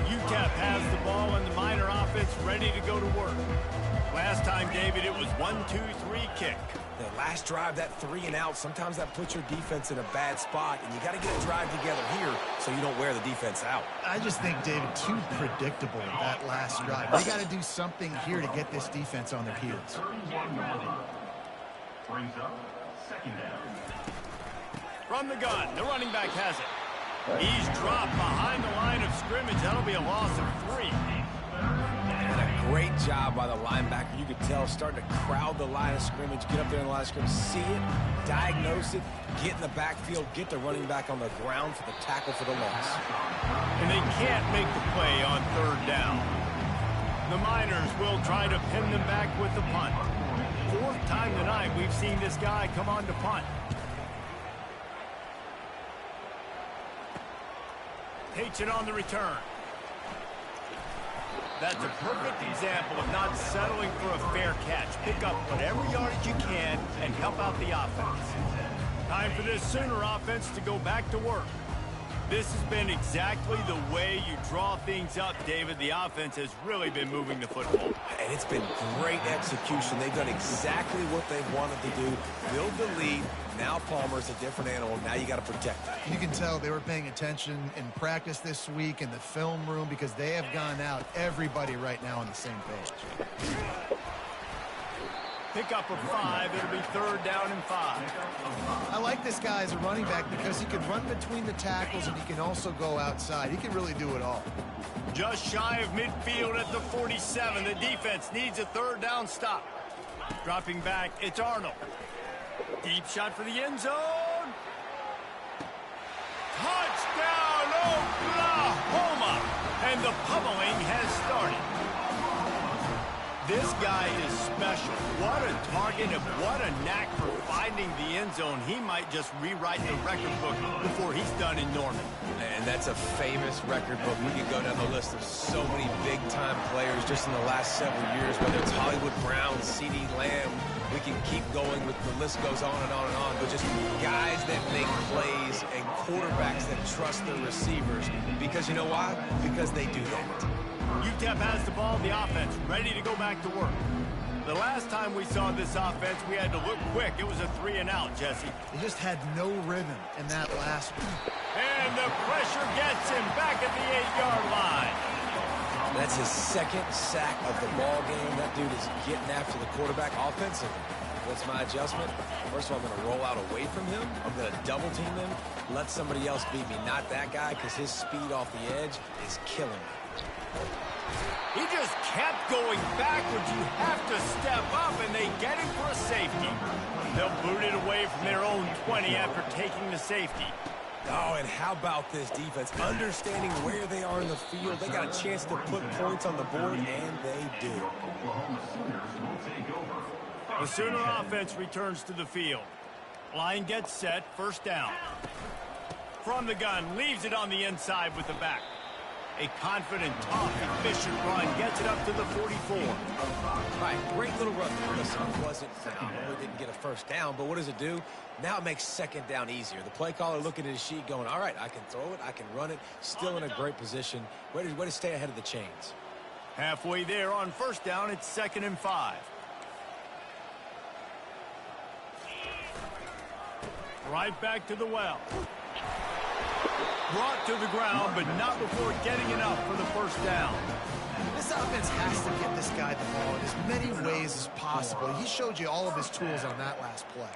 UTEP has the ball and the Miner offense ready to go to work. Last time, David, it was 1-2-3 kick.
The last drive, that 3 and out, sometimes that puts your defense in a bad spot, and you got to get a drive together here so you don't wear the defense out.
I just think, David, too predictable that last drive. They got to do something here to get this defense on their heels.
Brings up second down.
From the gun, the running back has it. He's dropped behind the line of scrimmage. That'll be a loss of 3.
And a great job by the linebacker. You could tell starting to crowd the line of scrimmage, get up there in the line of scrimmage, see it, diagnose it, get in the backfield, get the running back on the ground for the tackle for the loss.
And they can't make the play on 3rd down. The Miners will try to pin them back with the punt. 4th time tonight we've seen this guy come on to punt. Takes it on the return. That's a perfect example of not settling for a fair catch. Pick up whatever yardage you can and help out the offense. Time for this Sooner offense to go back to work. This has been exactly the way you draw things up, David. The offense has really been moving the football.
And it's been great execution. They've done exactly what they wanted to do. Build the lead. Now Palmer's a different animal. Now you got to protect it.
You can tell they were paying attention in practice this week in the film room because they have gone out, everybody right now on the same page.
Pick up a 5. It'll be 3rd down and 5.
I like this guy as a running back because he can run between the tackles and he can also go outside. He can really do it all.
Just shy of midfield at the 47. The defense needs a 3rd down stop. Dropping back, it's Arnold. Deep shot for the end zone. Touchdown, Oklahoma! And the pummeling has started. This guy is special. What a target and what a knack for finding the end zone. He might just rewrite the record book before he's done in Norman.
And that's a famous record book. We could go down the list of so many big-time players just in the last several years, whether it's Hollywood Brown, C.D. Lamb. We can keep going with the list goes on and on and on, but just guys that make plays and quarterbacks that trust their receivers. Because you know why? Because they do that.
UTEP has the ball, the offense, ready to go back to work. The last time we saw this offense, we had to look quick. It was a 3 and out, Jesse.
They just had no rhythm in that last one.
And the pressure gets him back at the 8-yard line.
That's his 2nd sack of the ball game. That dude is getting after the quarterback offensively. What's my adjustment? First of all, I'm going to roll out away from him. I'm going to double team him, let somebody else beat me, not that guy, because his speed off the edge is killing me.
He just kept going backwards. You have to step up, and they get him for a safety. They'll boot it away from their own 20 after taking the safety.
Oh, and how about this defense? Understanding where they are in the field. They got a chance to put points on the board, and they do.
The Sooner offense returns to the field. Line gets set, 1st down. From the gun, leaves it on the inside with the back. A confident, tough, efficient run gets it up to the 44.
Right, great little run. Listen, it wasn't phenomenal. We didn't get a 1st down, but what does it do? Now it makes 2nd down easier. The play caller looking at his sheet going, all right, I can throw it, I can run it, still in a great position. Way to stay ahead of the chains.
Halfway there on 1st down, it's 2nd and 5. Right back to the well. Brought to the ground, but not before getting enough for the 1st down.
This offense has to get this guy the ball in as many ways as possible. He showed you all of his tools on that last play.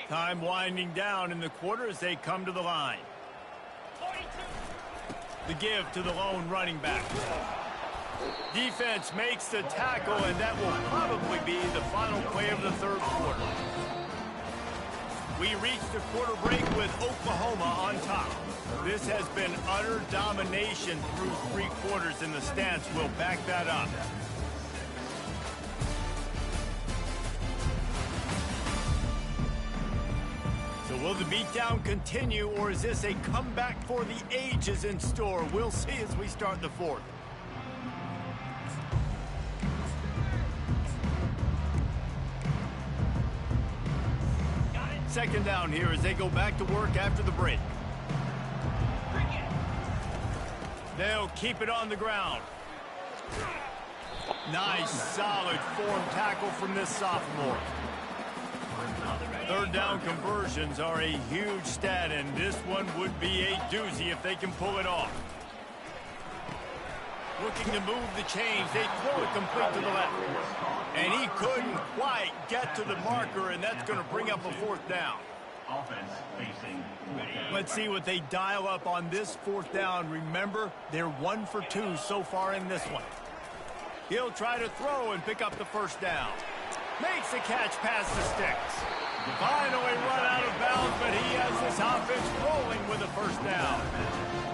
Time winding down in the quarter as they come to the line. The give to the lone running back. Defense makes the tackle, and that will probably be the final play of the 3rd quarter. We reach the quarter break with Oklahoma on top. This has been utter domination through 3 quarters, and the stats will back that up. So will the beatdown continue, or is this a comeback for the ages in store? We'll see as we start the 4th. second down here as they go back to work after the break. They'll keep it on the ground. Nice, solid form tackle from this sophomore. Third down conversions are a huge stat, and this one would be a doozy if they can pull it off. Looking to move the chains, they throw it complete to the left. And he couldn't quite get to the marker, and that's going to bring up a fourth down. Let's see what they dial up on this fourth down. Remember, they're 1 for 2 so far in this one. He'll try to throw and pick up the first down. Makes the catch past the sticks. Finally run out of bounds, but he has this offense rolling with a first down.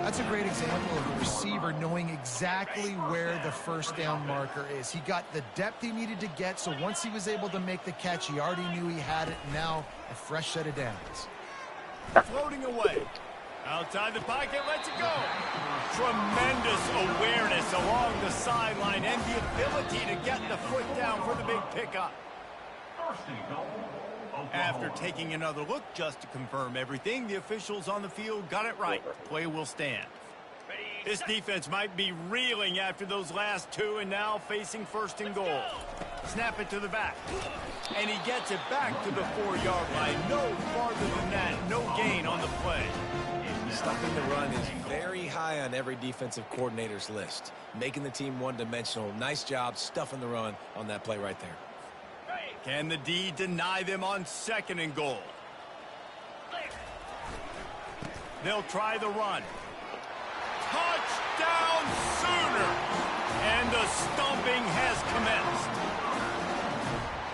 That's a great example of a receiver knowing exactly where the first down marker is. He got the depth he needed to get, so once he was able to make the catch, he already knew he had it. Now, a fresh set of downs.
Floating away. Outside the pocket, lets it go. Tremendous awareness along the sideline and the ability to get the foot down for the big pickup. After taking another look just to confirm everything, the officials on the field got it right. Play will stand. This defense might be reeling after those last two and now facing first and goal. Snap it to the back. And he gets it back to the 4-yard line. No farther than that. No gain on the play.
Stopping the run is very high on every defensive coordinator's list. Making the team one-dimensional. Nice job stuffing the run on that play right there.
Can the D deny them on second and goal? They'll try the run. Touchdown Sooner! And the stomping has commenced.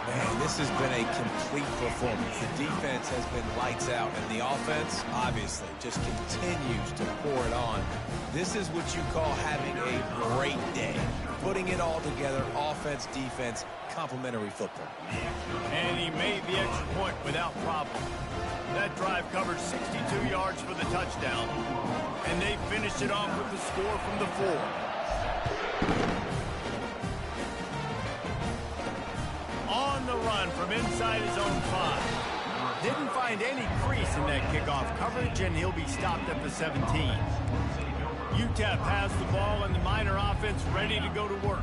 Man, this has been a complete performance. The defense has been lights out, and the offense, obviously, just continues to pour it on. This is what you call having a great day. Putting it all together, offense, defense, complementary football.
And he made the extra point without problem. That drive covered 62 yards for the touchdown. And they finished it off with the score from the 4. On the run from inside his own 5. Didn't find any crease in that kickoff coverage, and he'll be stopped at the 17. Ncaa has the ball, and the Miner offense ready to go to work.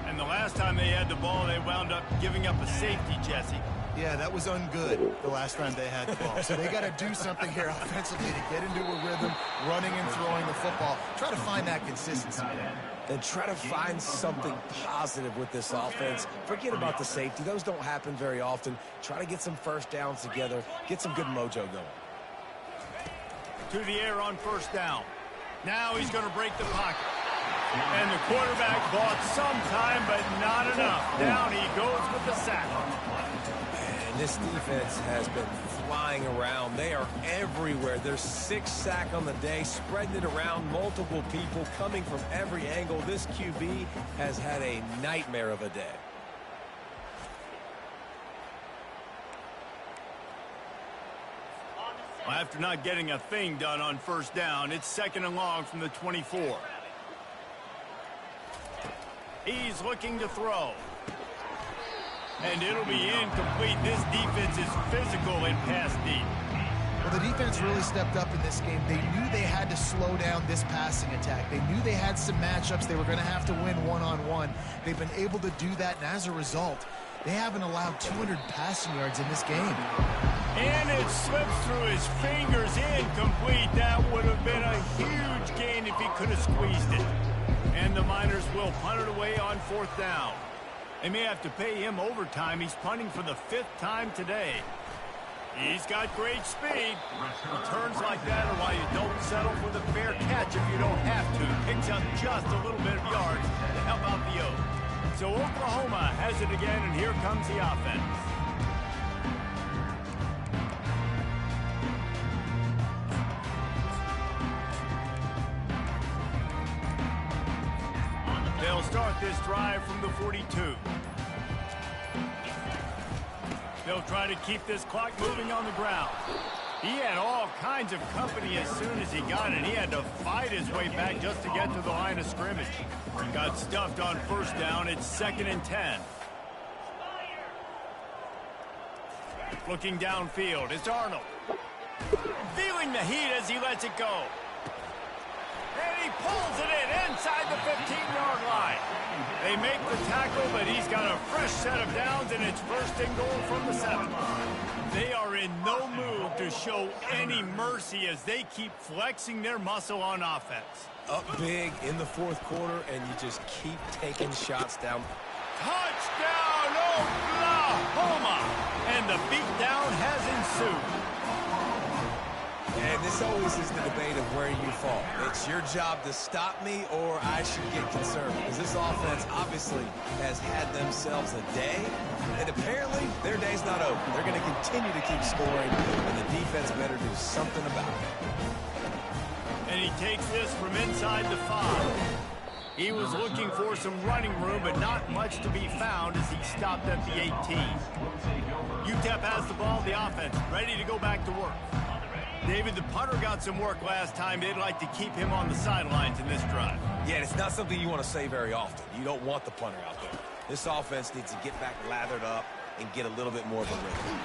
And the last time they had the ball, they wound up giving up a safety, Jesse.
Yeah, that was ungood the last time they had the ball. So they got to do something here offensively to get into a rhythm, running and throwing the football. Try to find that consistency.
Then try to find something positive with this offense. Forget about the safety. Those don't happen very often. Try to get some first downs together. Get some good mojo going.
To the air on first down. Now he's going to break the pocket. And the quarterback bought some time, but not enough. Down he goes with the sack.
And this defense has been flying around. They are everywhere. There's 6 sacks on the day, spreading it around, multiple people coming from every angle. This QB has had a nightmare of a day.
After not getting a thing done on first down, it's second and long from the 24. He's looking to throw. And it'll be incomplete. This defense is physical and pass deep.
Well, the defense really stepped up in this game. They knew they had to slow down this passing attack. They knew they had some matchups they were going to have to win one-on-one. They've been able to do that, and as a result, they haven't allowed 200 passing yards in this game.
And it slips through his fingers, incomplete. That would have been a huge gain if he could have squeezed it. And the Miners will punt it away on fourth down. They may have to pay him overtime. He's punting for the 5th time today. He's got great speed. Returns like that are why you don't settle for the fair catch if you don't have to. Picks up just a little bit of yards to help out the O's. So Oklahoma has it again, and here comes the offense. They'll start this drive from the 42. They'll try to keep this clock moving on the ground. He had all kinds of company as soon as he got it. He had to fight his way back just to get to the line of scrimmage. Got stuffed on first down. It's 2nd and 10. Looking downfield, it's Arnold. Feeling the heat as he lets it go. And he pulls it in inside the 15-yard line. They make the tackle, but he's got a fresh set of downs, and it's first and goal from the 7. They are in no mood to show any mercy as they keep flexing their muscle on offense.
Up big in the fourth quarter, and you just keep taking shots down.
Touchdown, Oklahoma! And the beatdown has ensued.
And this always is the debate of where you fall. It's your job to stop me, or I should get concerned. Because this offense obviously has had themselves a day, and apparently their day's not over. They're going to continue to keep scoring, and the defense better do something about it.
And he takes this from inside the 5. He was looking for some running room, but not much to be found as he stopped at the 18. UTEP has the ball, the offense, ready to go back to work. David, the punter got some work last time. They'd like to keep him on the sidelines in this drive.
Yeah, it's not something you want to say very often. You don't want the punter out there. This offense needs to get back lathered up and get a little bit more of a rhythm.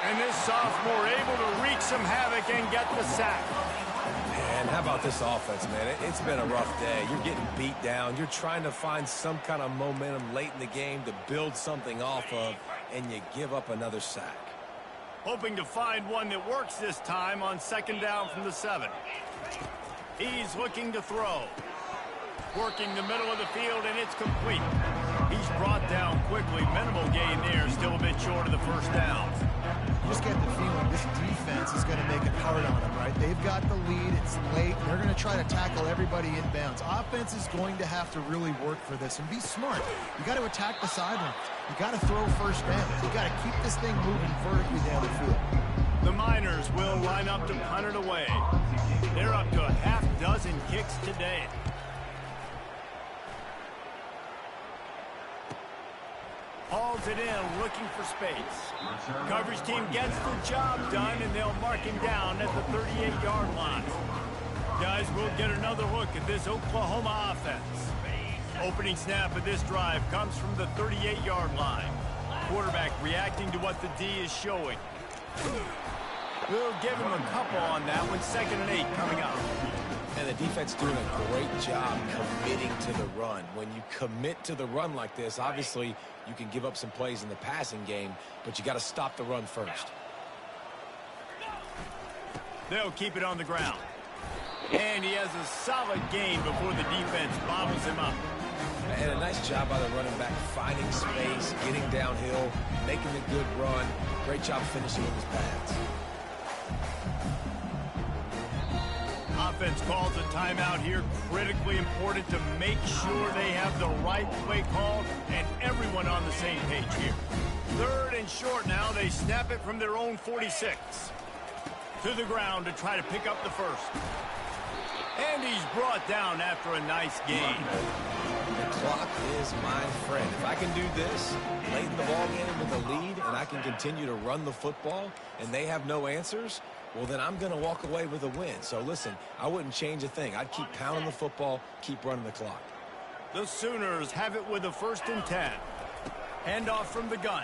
And this sophomore able to wreak some havoc and get the sack.
Man, how about this offense, man? It's been a rough day. You're getting beat down. You're trying to find some kind of momentum late in the game to build something off of, and you give up another sack.
Hoping to find one that works this time on second down from the 7. He's looking to throw. Working the middle of the field, and it's complete. He's brought down quickly. Minimal gain there, still a bit short of the first down.
You just get the feeling this defense is going to make it hard on them, right? They've got the lead. It's late. They're going to try to tackle everybody inbounds. Offense is going to have to really work for this and be smart. You got to attack the sideline. You got to throw first down. You got to keep this thing moving vertically down the field.
The Miners will line up to punt it away. They're up to a half dozen kicks today. Hauls it in, looking for space. Coverage team gets the job done, and they'll mark him down at the 38-yard line. Guys, we'll get another look at this Oklahoma offense. Opening snap of this drive comes from the 38-yard line. Quarterback reacting to what the D is showing. We'll give him a couple on that one. 2nd and 8 coming up.
And the defense doing a great job committing to the run. When you commit to the run like this, obviously you can give up some plays in the passing game, but you got to stop the run first.
They'll keep it on the ground. And he has a solid gain before the defense bottles him up.
And a nice job by the running back, finding space, getting downhill, making a good run. Great job finishing with his pads.
Offense calls a timeout here. Critically important to make sure they have the right play called and everyone on the same page here. 3rd and short now. They snap it from their own 46. To the ground to try to pick up the first. And he's brought down after a nice gain.
The clock is my friend. If I can do this late in the ball game with a lead and I can continue to run the football and they have no answers, well, then I'm going to walk away with a win. So, listen, I wouldn't change a thing. I'd keep pounding the football, keep running the clock.
The Sooners have it with a 1st and 10. Handoff from the gun.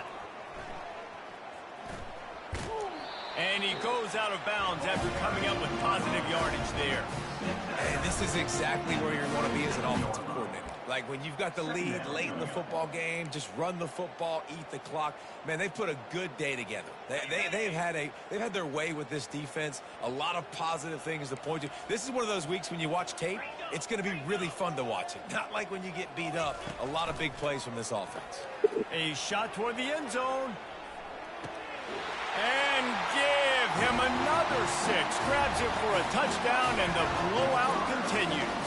And he goes out of bounds after coming up with positive yardage there.
And this is exactly where you want to be as an offensive coordinator. Like when you've got the lead late in the football game, just run the football, eat the clock. Man, they've put a good day together. They've had their way with this defense. A lot of positive things to point to. This is one of those weeks when you watch tape, it's going to be really fun to watch it. Not like when you get beat up. A lot of big plays from this offense.
A shot toward the end zone. And give him another 6. Grabs it for a touchdown, and the blowout continues.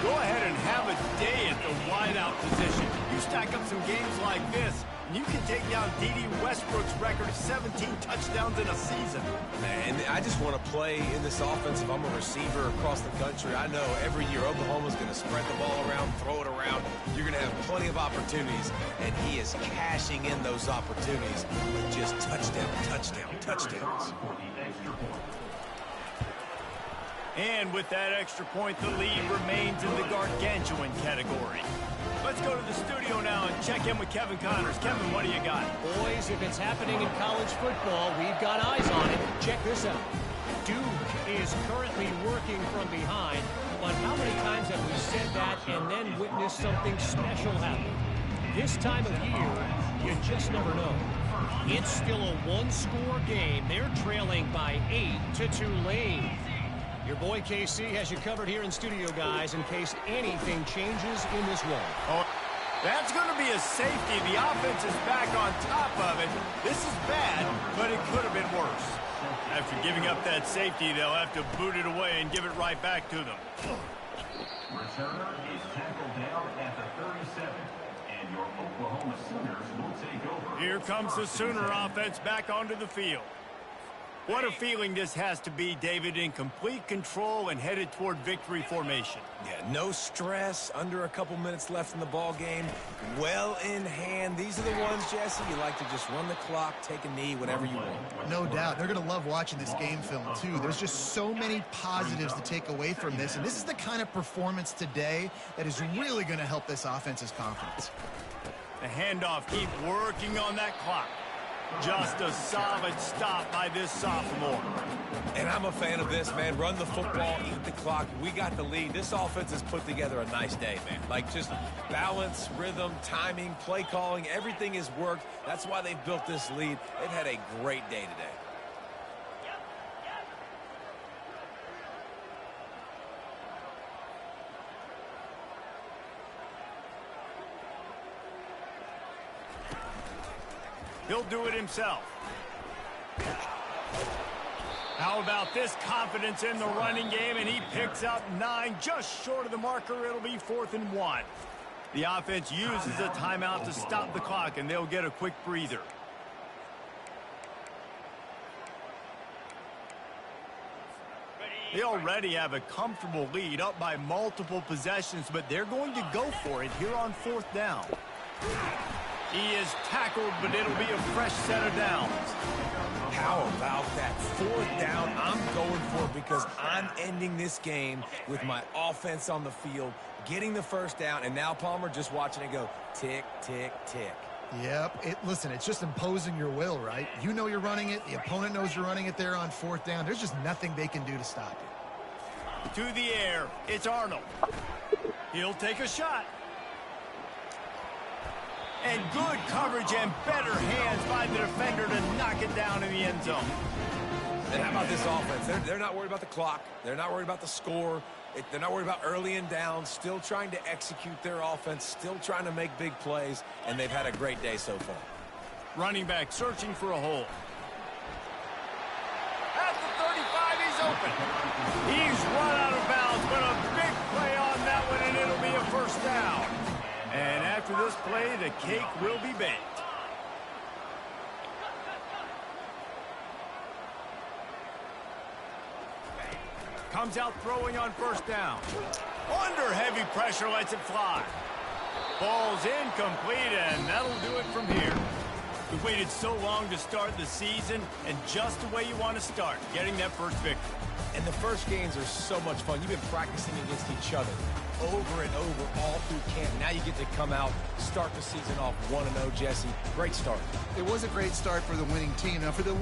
Go ahead and have a day at the wideout position. You stack up some games like this, and you can take down D.D. Westbrook's record of 17 touchdowns in a season.
Man, I just want to play in this offense if I'm a receiver across the country. I know every year Oklahoma's going to spread the ball around, throw it around. You're going to have plenty of opportunities, and he is cashing in those opportunities with just touchdowns. And
with that extra point, the lead remains in the gargantuan category. Let's go to the studio now and check in with Kevin Connors. Kevin, what do you got?
Boys, if it's happening in college football, we've got eyes on it. Check this out. Duke is currently working from behind, but how many times have we said that and then witnessed something special happen? This time of year, you just never know. It's still a one-score game. They're trailing by 8 to Tulane. Your boy KC has you covered here in studio, guys, in case anything changes in this one.
Oh, that's going to be a safety. The offense is back on top of it. This is bad, but it could have been worse. After giving up that safety, they'll have to boot it away and give it right back to them.
Returner is tackled down at the 37, and your Oklahoma Sooners will take over.
Here comes the Sooner offense back onto the field. What a feeling this has to be, David, in complete control and headed toward victory formation.
Yeah, no stress, under a couple minutes left in the ball game, well in hand. These are the ones, Jesse, you like to just run the clock, take a knee, whatever you want.
No doubt. They're going to love watching this game film, too. There's just so many positives to take away from this, and this is the kind of performance today that is really going to help this offense's confidence.
The handoff, keep working on that clock. Just a solid stop by this sophomore.
And I'm a fan of this, man. Run the football, eat the clock. We got the lead. This offense has put together a nice day, man. Like, just balance, rhythm, timing, play calling, everything has worked. That's why they've built this lead. They've had a great day today.
He'll do it himself. How about this confidence in the running game? And he picks up 9, just short of the marker. It'll be 4th and 1. The offense uses a timeout to stop the clock, and they'll get a quick breather. They already have a comfortable lead, up by multiple possessions, but they're going to go for it here on 4th down. He is tackled, but it'll be a fresh set of downs.
How about that 4th down? I'm going for it because I'm ending this game with my offense on the field, getting the 1st down, and now, Palmer, just watching it go tick, tick, tick.
Yep. Listen, it's just imposing your will, right? You know you're running it. The opponent knows you're running it there on 4th down. There's just nothing they can do to stop it.
To the air. It's Arnold. He'll take a shot. And good coverage and better hands by the defender to knock it down in the end zone.
And how about this offense? They're not worried about the clock. They're not worried about the score. They're not worried about early and down. Still trying to execute their offense. Still trying to make big plays. And they've had a great day so far.
Running back searching for a hole. At the 35, he's open. He's run out of bounds, but a big play on that one, and it'll be a 1st down. And after this play, the cake will be baked. Comes out throwing on 1st down. Under heavy pressure, lets it fly. Ball's incomplete, and that'll do it from here. We've waited so long to start the season, and just the way you want to start, getting that 1st victory.
And the first games are so much fun. You've been practicing against each other over and over all through camp. Now you get to come out, start the season off 1-0, Jesse. Great start.
It was a great start for the winning team. Now, for the